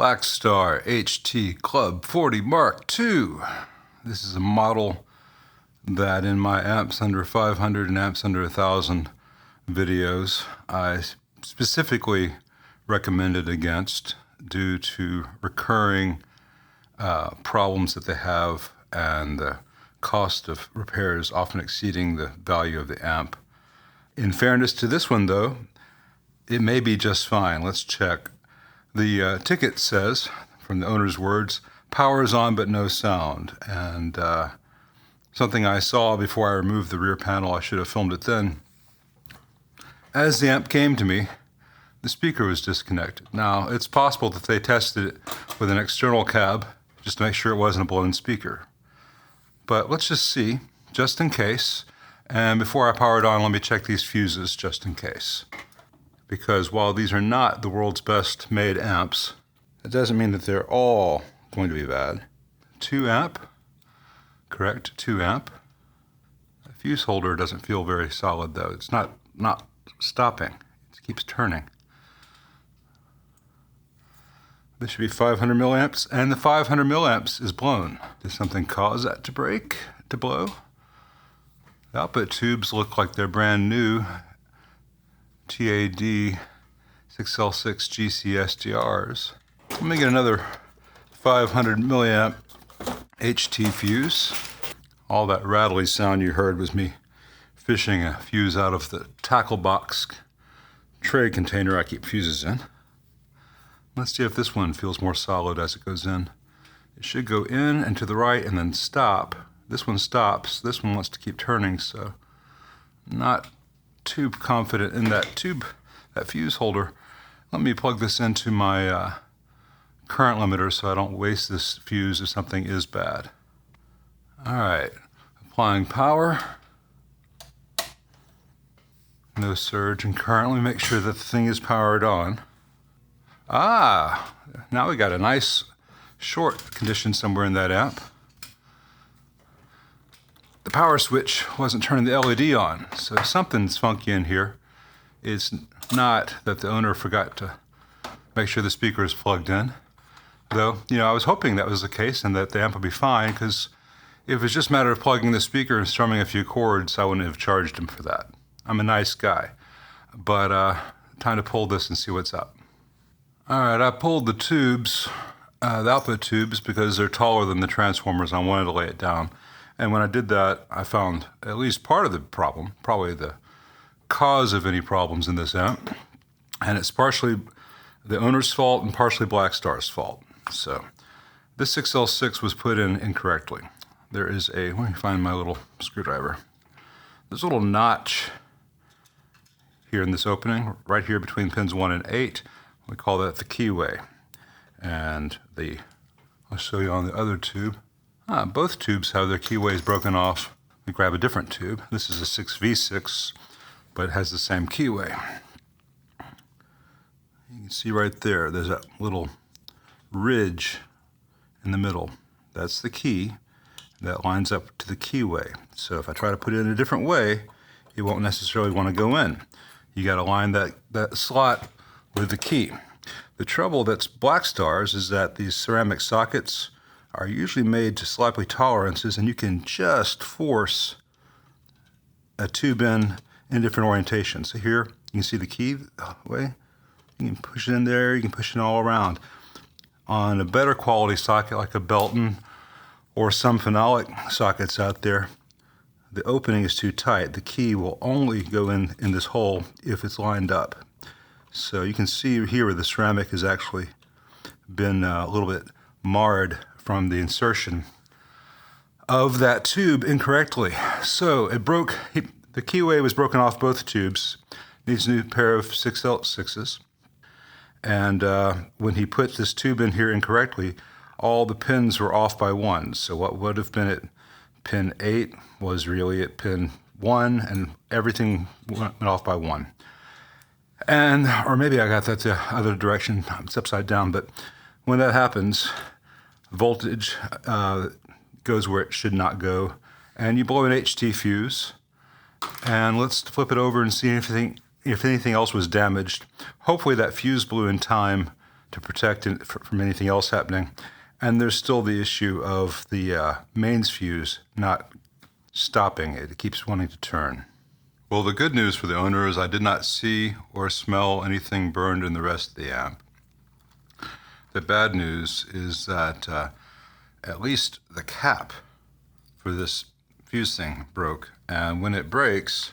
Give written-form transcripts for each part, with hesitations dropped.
Blackstar HT Club 40 Mark II. This is a model that in my amps under 500 and amps under 1,000 videos, I specifically recommended against due to recurring problems that they have and the cost of repairs often exceeding the value of the amp. In fairness to this one though, it may be just fine. Let's check. The ticket says, from the owner's words, power is on but no sound. And something I saw before I removed the rear panel, I should have filmed it then. As the amp came to me, the speaker was disconnected. Now, it's possible that they tested it with an external cab just to make sure it wasn't a blown speaker. But let's just see, just in case. And before I power it on, let me check these fuses just in case. Because while these are not the world's best made amps, it doesn't mean that they're all going to be bad. 2 amp, correct, 2 amp. The fuse holder doesn't feel very solid though. It's not stopping, it keeps turning. This should be 500 milliamps, and the 500 milliamps is blown. Did something cause that to break, to blow? The output tubes look like they're brand new. TAD 6L6 GC SDRs. Let me get another 500 milliamp HT fuse. All that rattly sound you heard was me fishing a fuse out of the tackle box tray container I keep fuses in. Let's see if this one feels more solid as it goes in. It should go in and to the right and then stop. This one stops. This one wants to keep turning, so not too confident in that fuse holder. Let me plug this into my current limiter so I don't waste this fuse if something is bad. All right, applying power. No surge, and currently make sure that the thing is powered on. Now we got a nice short condition somewhere in that amp. The power switch wasn't turning the LED on, so something's funky in here. It's not that the owner forgot to make sure the speaker is plugged in. Though, I was hoping that was the case and that the amp would be fine, because if it was just a matter of plugging the speaker and strumming a few chords, I wouldn't have charged him for that. I'm a nice guy. But time to pull this and see what's up. All right, I pulled the tubes, the output tubes, because they're taller than the transformers. I wanted to lay it down. And when I did that, I found at least part of the problem, probably the cause of any problems in this amp. And it's partially the owner's fault and partially Blackstar's fault. So this 6L6 was put in incorrectly. There is let me find my little screwdriver. There's a little notch here in this opening, right here between pins 1 and 8. We call that the keyway. And I'll show you on the other tube. Both tubes have their keyways broken off. We grab a different tube. This is a 6V6, but it has the same keyway. You can see right there, there's that little ridge in the middle. That's the key. That lines up to the keyway. So if I try to put it in a different way, it won't necessarily want to go in. You got to line that slot with the key. The trouble that's Blackstar's is that these ceramic sockets are usually made to slightly tolerances, and you can just force a tube in different orientations. So here, you can see the key way. You can push it in there, you can push it all around. On a better quality socket like a Belton or some phenolic sockets out there, the opening is too tight. The key will only go in this hole if it's lined up. So you can see here where the ceramic has actually been a little bit marred from the insertion of that tube incorrectly. So it broke, the keyway was broken off both tubes. Needs a new pair of 6L6s. And when he put this tube in here incorrectly, all the pins were off by 1. So what would have been at pin 8 was really at pin 1, and everything went off by 1. And, or maybe I got that the other direction, it's upside down, but when that happens, voltage goes where it should not go, and you blow an HT fuse, and let's flip it over and see if anything else was damaged. Hopefully that fuse blew in time to protect it from anything else happening. And there's still the issue of the mains fuse not stopping it. It keeps wanting to turn. Well, the good news for the owner is I did not see or smell anything burned in the rest of the amp. The bad news is that at least the cap for this fuse thing broke. And when it breaks,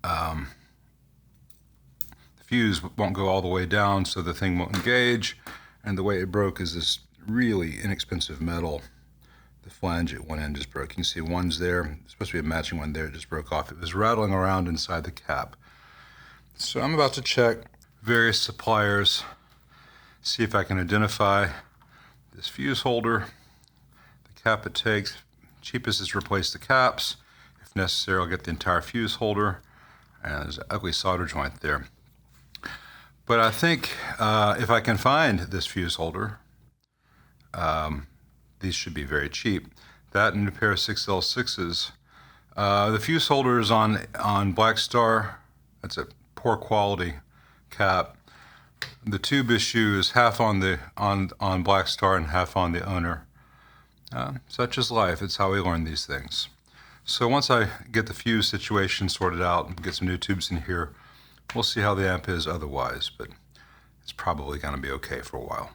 the fuse won't go all the way down, so the thing won't engage. And the way it broke is this really inexpensive metal. The flange at one end just broke. You can see one's there. There's supposed to be a matching one there. It just broke off. It was rattling around inside the cap. So I'm about to check various suppliers, see if I can identify this fuse holder, the cap it takes. Cheapest is replace the caps. If necessary, I'll get the entire fuse holder. And there's an ugly solder joint there. But I think if I can find this fuse holder, these should be very cheap. That and a pair of 6L6s. The fuse holder is on Blackstar. That's a poor quality cap. The tube issue is half on Blackstar and half on the owner. Such is life. It's how we learn these things. So once I get the fuse situation sorted out and get some new tubes in here, we'll see how the amp is otherwise, but it's probably going to be okay for a while.